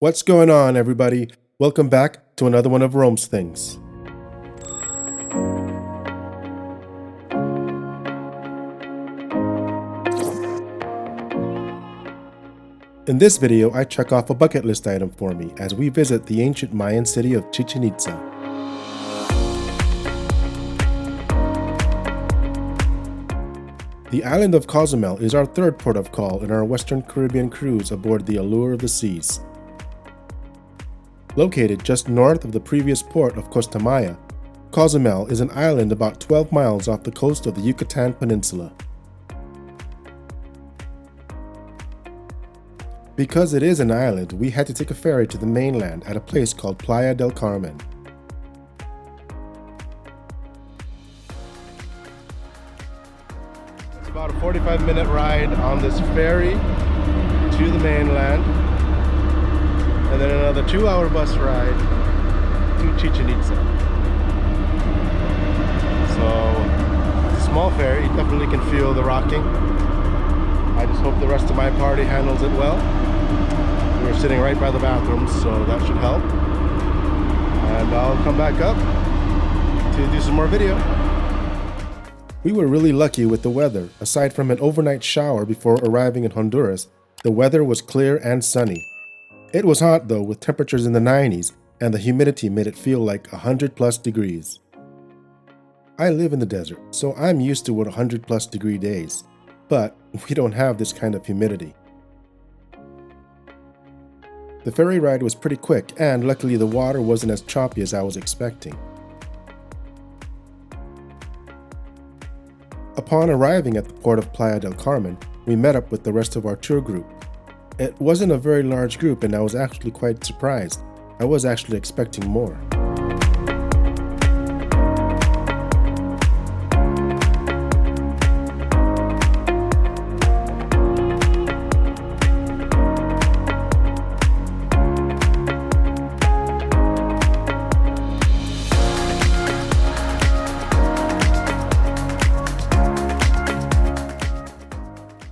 What's going on, everybody? Welcome back to another one of Rome's Things. In this video, I check off a bucket list item for me as we visit the ancient Mayan city of Chichen Itza. The island of Cozumel is our third port of call in our Western Caribbean cruise aboard the Allure of the Seas. Located just north of the previous port of Costa Maya, Cozumel is an island about 12 miles off the coast of the Yucatan Peninsula. Because it is an island, we had to take a ferry to the mainland at a place called Playa del Carmen. It's about a 45-minute ride on this ferry to the mainland, and then another 2-hour bus ride to Chichen Itza. So, it's a small ferry, you definitely can feel the rocking. I just hope the rest of my party handles it well. We're sitting right by the bathrooms, so that should help. And I'll come back up to do some more video. We were really lucky with the weather. Aside from an overnight shower before arriving in Honduras, the weather was clear and sunny. It was hot though, with temperatures in the 90s, and the humidity made it feel like 100+ degrees. I live in the desert, so I'm used to 100+ degree days, but we don't have this kind of humidity. The ferry ride was pretty quick, and luckily the water wasn't as choppy as I was expecting. Upon arriving at the port of Playa del Carmen, we met up with the rest of our tour group. It wasn't a very large group, and I was actually quite surprised. I was actually expecting more.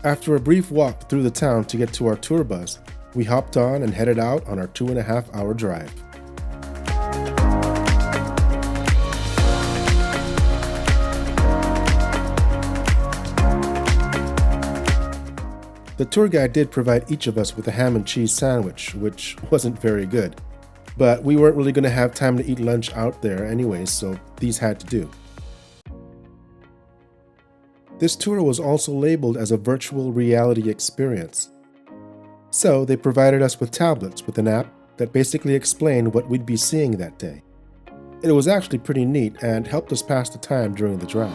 After a brief walk through the town to get to our tour bus, we hopped on and headed out on our 2.5-hour drive. The tour guide did provide each of us with a ham and cheese sandwich, which wasn't very good. But we weren't really going to have time to eat lunch out there anyways, so these had to do. This tour was also labeled as a virtual reality experience. So they provided us with tablets with an app that basically explained what we'd be seeing that day. It was actually pretty neat and helped us pass the time during the drive.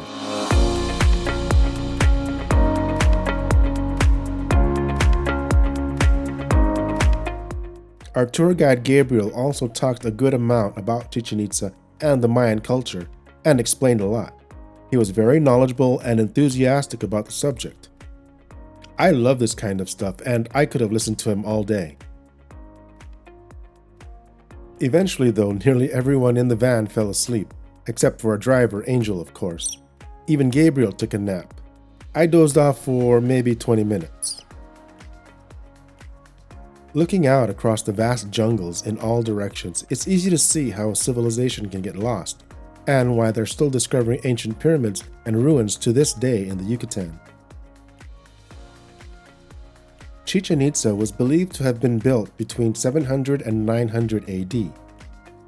Our tour guide Gabriel also talked a good amount about Chichen Itza and the Mayan culture and explained a lot. He was very knowledgeable and enthusiastic about the subject. I love this kind of stuff, and I could have listened to him all day. Eventually, though, nearly everyone in the van fell asleep, except for our driver, Angel, of course. Even Gabriel took a nap. I dozed off for maybe 20 minutes. Looking out across the vast jungles in all directions, it's easy to see how a civilization can get lost, and why they're still discovering ancient pyramids and ruins to this day in the Yucatan. Chichen Itza was believed to have been built between 700 and 900 AD.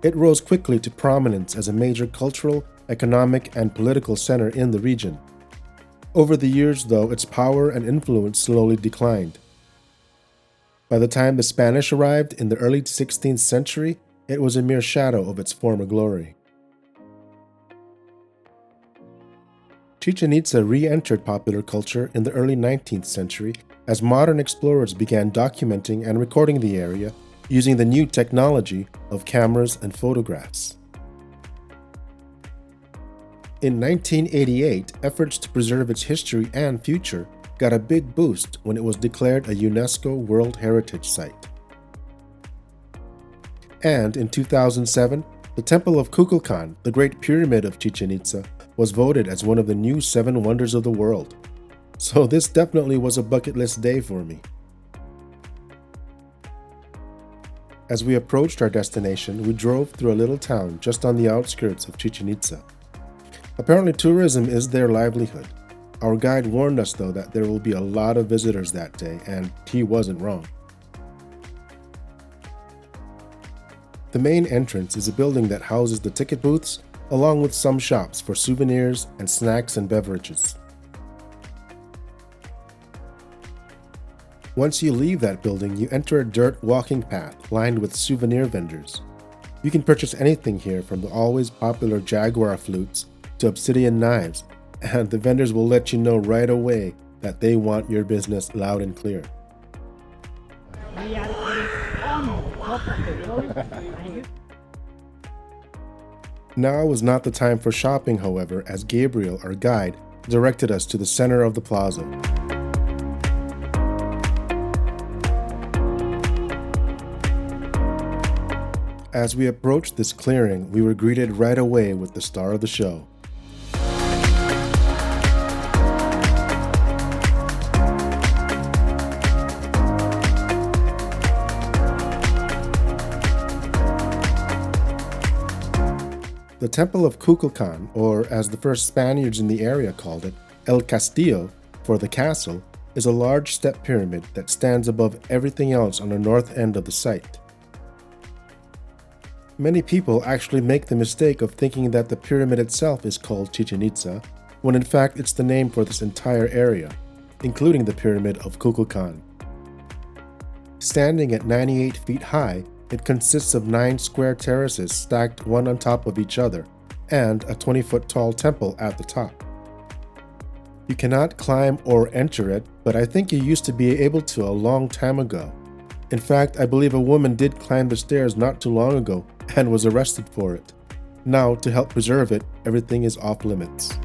It rose quickly to prominence as a major cultural, economic, and political center in the region. Over the years, though, its power and influence slowly declined. By the time the Spanish arrived in the early 16th century, it was a mere shadow of its former glory. Chichen Itza re-entered popular culture in the early 19th century as modern explorers began documenting and recording the area using the new technology of cameras and photographs. In 1988, efforts to preserve its history and future got a big boost when it was declared a UNESCO World Heritage Site. And in 2007, the Temple of Kukulcan, the Great Pyramid of Chichen Itza, was voted as one of the new 7 wonders of the world. So this definitely was a bucket list day for me. As we approached our destination, we drove through a little town just on the outskirts of Chichen Itza. Apparently tourism is their livelihood. Our guide warned us though that there will be a lot of visitors that day, and he wasn't wrong. The main entrance is a building that houses the ticket booths, along with some shops for souvenirs and snacks and beverages. Once you leave that building, you enter a dirt walking path lined with souvenir vendors. You can purchase anything here from the always popular Jaguar flutes to obsidian knives, and the vendors will let you know right away that they want your business loud and clear. Now was not the time for shopping, however, as Gabriel, our guide, directed us to the center of the plaza. As we approached this clearing, we were greeted right away with the star of the show. The Temple of Kukulcan, or as the first Spaniards in the area called it, El Castillo, for the castle, is a large step pyramid that stands above everything else on the north end of the site. Many people actually make the mistake of thinking that the pyramid itself is called Chichen Itza, when in fact it's the name for this entire area, including the pyramid of Kukulcan. Standing at 98 feet high, it consists of 9 square terraces stacked one on top of each other, and a 20-foot tall temple at the top. You cannot climb or enter it, but I think you used to be able to a long time ago. In fact, I believe a woman did climb the stairs not too long ago and was arrested for it. Now, to help preserve it, everything is off limits.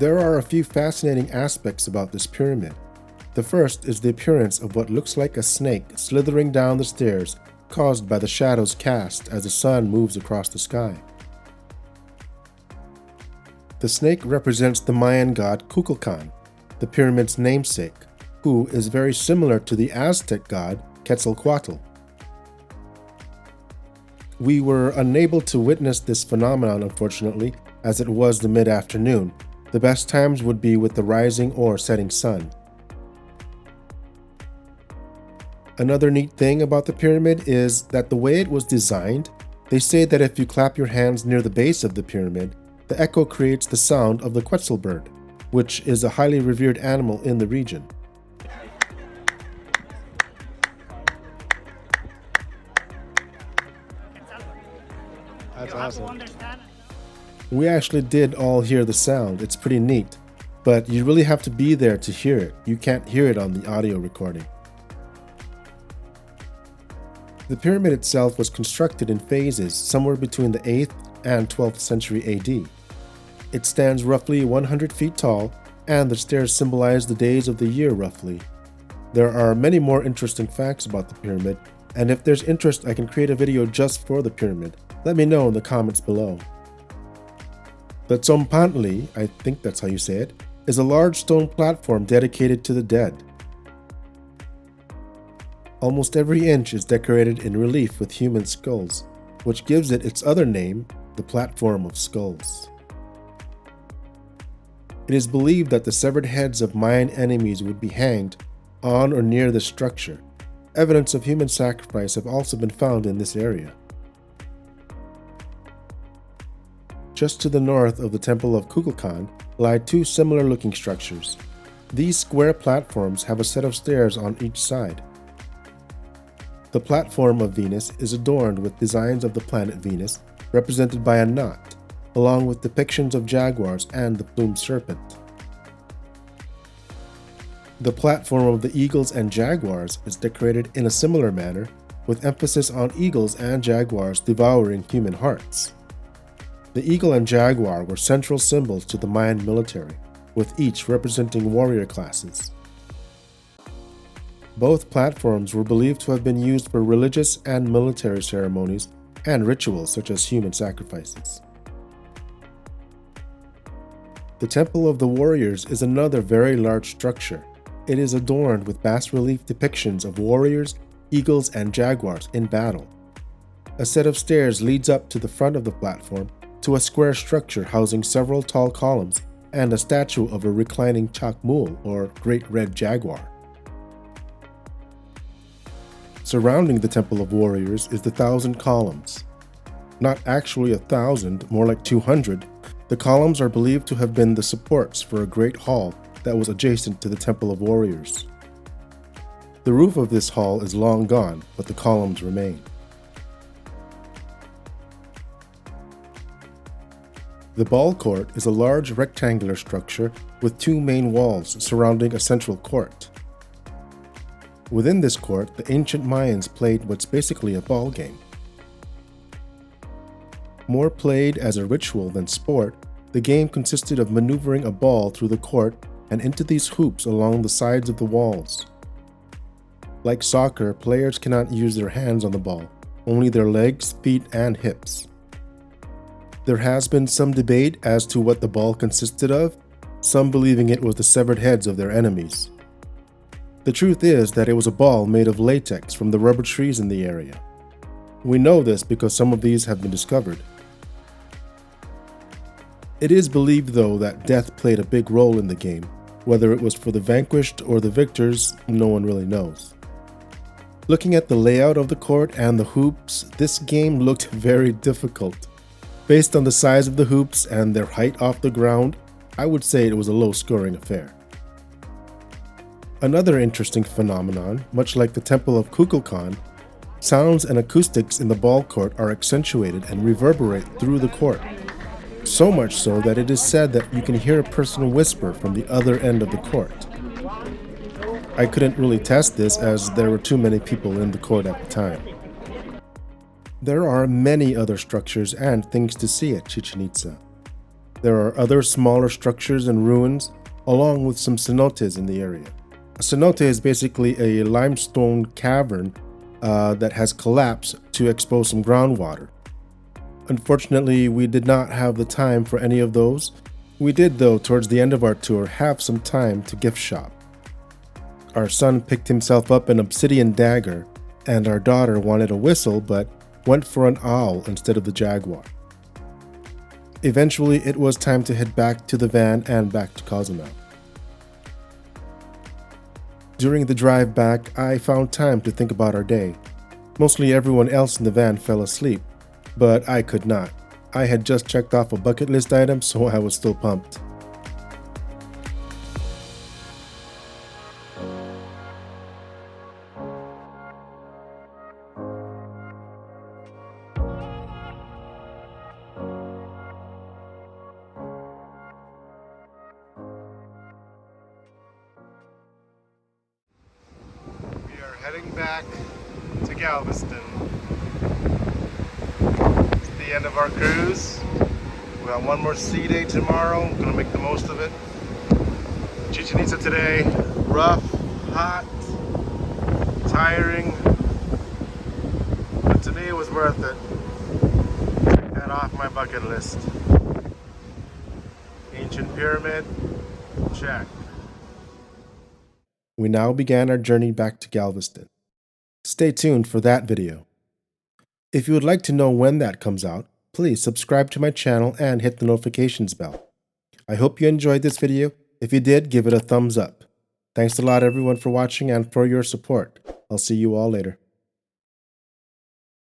There are a few fascinating aspects about this pyramid. The first is the appearance of what looks like a snake slithering down the stairs, caused by the shadows cast as the sun moves across the sky. The snake represents the Mayan god Kukulcan, the pyramid's namesake, who is very similar to the Aztec god Quetzalcoatl. We were unable to witness this phenomenon, unfortunately, as it was the mid-afternoon. The best times would be with the rising or setting sun. Another neat thing about the pyramid is that the way it was designed, they say that if you clap your hands near the base of the pyramid, the echo creates the sound of the quetzal bird, which is a highly revered animal in the region. That's awesome. We actually did all hear the sound. It's pretty neat, but you really have to be there to hear it. You can't hear it on the audio recording. The pyramid itself was constructed in phases somewhere between the 8th and 12th century AD. It stands roughly 100 feet tall, and the stairs symbolize the days of the year roughly. There are many more interesting facts about the pyramid, and if there's interest, I can create a video just for the pyramid. Let me know in the comments below. The Tzompantli, I think that's how you say it, is a large stone platform dedicated to the dead. Almost every inch is decorated in relief with human skulls, which gives it its other name, the Platform of Skulls. It is believed that the severed heads of Mayan enemies would be hanged on or near this structure. Evidence of human sacrifice have also been found in this area. Just to the north of the Temple of Kukulcan lie 2 similar-looking structures. These square platforms have a set of stairs on each side. The platform of Venus is adorned with designs of the planet Venus, represented by a knot, along with depictions of jaguars and the plumed serpent. The platform of the eagles and jaguars is decorated in a similar manner, with emphasis on eagles and jaguars devouring human hearts. The eagle and jaguar were central symbols to the Mayan military, with each representing warrior classes. Both platforms were believed to have been used for religious and military ceremonies and rituals such as human sacrifices. The Temple of the Warriors is another very large structure. It is adorned with bas-relief depictions of warriors, eagles, and jaguars in battle. A set of stairs leads up to the front of the platform to a square structure housing several tall columns and a statue of a reclining chakmul, or great red jaguar. Surrounding the Temple of Warriors is the 1,000 columns. Not actually 1,000, more like 200, the columns are believed to have been the supports for a great hall that was adjacent to the Temple of Warriors. The roof of this hall is long gone, but the columns remain. The ball court is a large rectangular structure with two main walls surrounding a central court. Within this court, the ancient Mayans played what's basically a ball game. More played as a ritual than sport, the game consisted of maneuvering a ball through the court and into these hoops along the sides of the walls. Like soccer, players cannot use their hands on the ball, only their legs, feet, and hips. There has been some debate as to what the ball consisted of, some believing it was the severed heads of their enemies. The truth is that it was a ball made of latex from the rubber trees in the area. We know this because some of these have been discovered. It is believed, though, that death played a big role in the game. Whether it was for the vanquished or the victors, no one really knows. Looking at the layout of the court and the hoops, this game looked very difficult. Based on the size of the hoops and their height off the ground, I would say it was a low-scoring affair. Another interesting phenomenon, much like the Temple of Kukulcan, sounds and acoustics in the ball court are accentuated and reverberate through the court. So much so that it is said that you can hear a person whisper from the other end of the court. I couldn't really test this as there were too many people in the court at the time. There are many other structures and things to see at Chichen Itza. There are other smaller structures and ruins, along with some cenotes in the area. A cenote is basically a limestone cavern that has collapsed to expose some groundwater. Unfortunately, we did not have the time for any of those. We did, though, towards the end of our tour, have some time to gift shop. Our son picked himself up an obsidian dagger, and our daughter wanted a whistle but went for an owl instead of the jaguar. Eventually, it was time to head back to the van and back to Cozumel. During the drive back, I found time to think about our day. Mostly everyone else in the van fell asleep, but I could not. I had just checked off a bucket list item, so I was still pumped. We are heading back to Galveston. The end of our cruise. We got one more sea day tomorrow. Gonna make the most of it. Chichen Itza today, rough, hot, tiring, but to me it was worth it. And off my bucket list. Ancient pyramid, check. We now began our journey back to Galveston. Stay tuned for that video. If you would like to know when that comes out, please subscribe to my channel and hit the notifications bell. I hope you enjoyed this video. If you did, give it a thumbs up. Thanks a lot everyone for watching and for your support. I'll see you all later.